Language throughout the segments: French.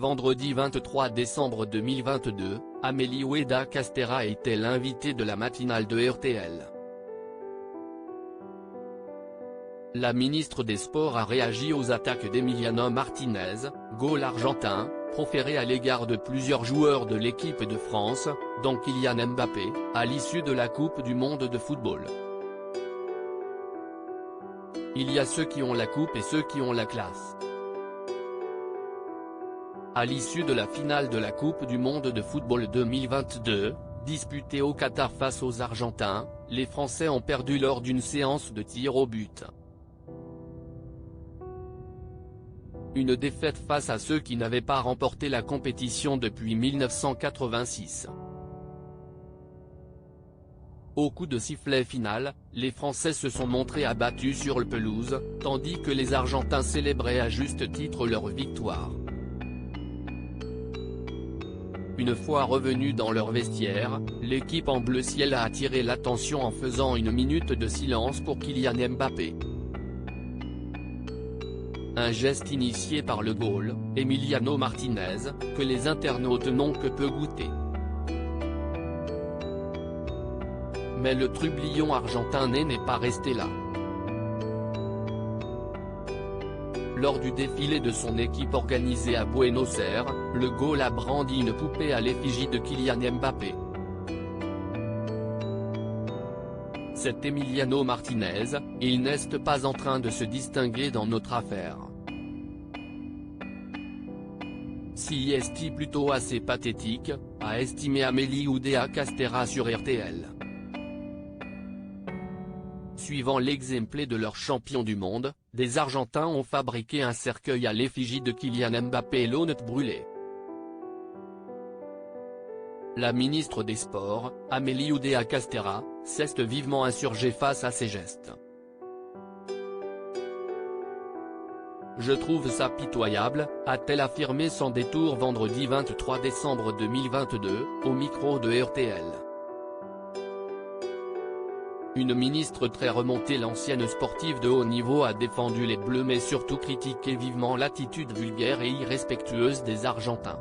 vendredi 23 décembre 2022, Amélie Oueda Castéra était l'invitée de la matinale de RTL. La ministre des Sports a réagi aux attaques d'Emiliano Martinez, goal argentin, proférées à l'égard de plusieurs joueurs de l'équipe de France, dont Kylian Mbappé, à l'issue de la Coupe du monde de football. Il y a ceux qui ont la coupe et ceux qui ont la classe. À l'issue de la finale de la Coupe du monde de football 2022, disputée au Qatar face aux Argentins, les Français ont perdu lors d'une séance de tir au but. Une défaite face à ceux qui n'avaient pas remporté la compétition depuis 1986. Au coup de sifflet final, les Français se sont montrés abattus sur le pelouse, tandis que les Argentins célébraient à juste titre leur victoire. Une fois revenus dans leur vestiaire, l'équipe en bleu ciel a attiré l'attention en faisant une minute de silence pour Kylian Mbappé. Un geste initié par le goal, Emiliano Martinez, que les internautes n'ont que peu goûté. Mais le trublion argentin n'est pas resté là. Lors du défilé de son équipe organisé à Buenos Aires, le goal a brandi une poupée à l'effigie de Kylian Mbappé. Cet Emiliano Martinez, il n'est pas en train de se distinguer dans notre affaire. Si est plutôt assez pathétique, a estimé Amélie Oueda Castéra sur RTL. Suivant l'exemple de leur champion du monde, des Argentins ont fabriqué un cercueil à l'effigie de Kylian Mbappé et l'ont brûlé. La ministre des Sports, Amélie Oueda Castéra, s'est vivement insurgée face à ces gestes. Je trouve ça pitoyable, a-t-elle affirmé sans détour vendredi 23 décembre 2022, au micro de RTL. Une ministre très remontée, l'ancienne sportive de haut niveau, a défendu les Bleus mais surtout critiqué vivement l'attitude vulgaire et irrespectueuse des Argentins.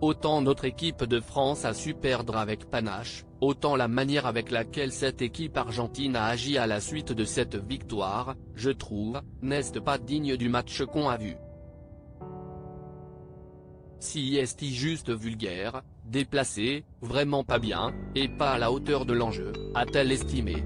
Autant notre équipe de France a su perdre avec panache, autant la manière avec laquelle cette équipe argentine a agi à la suite de cette victoire, je trouve, n'est pas digne du match qu'on a vu. Si est juste vulgaire, déplacé, vraiment pas bien, et pas à la hauteur de l'enjeu, a-t-elle estimé.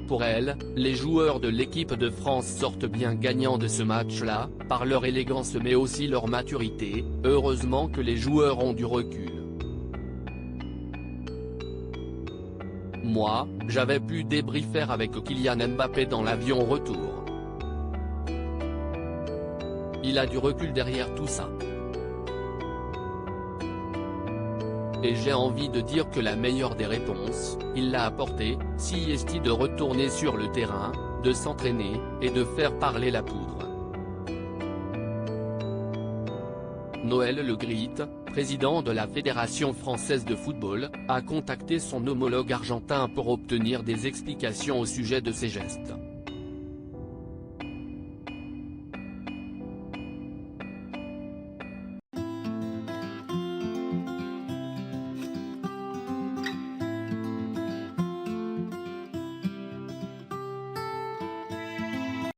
Pour elle, les joueurs de l'équipe de France sortent bien gagnants de ce match-là, par leur élégance mais aussi leur maturité, heureusement que les joueurs ont du recul. Moi, j'avais pu débriefer avec Kylian Mbappé dans l'avion retour. Il a du recul derrière tout ça. Et j'ai envie de dire que la meilleure des réponses, il l'a apportée, si est de retourner sur le terrain, de s'entraîner, et de faire parler la poudre. Noël Le Graët, président de la Fédération française de football, a contacté son homologue argentin pour obtenir des explications au sujet de ces gestes.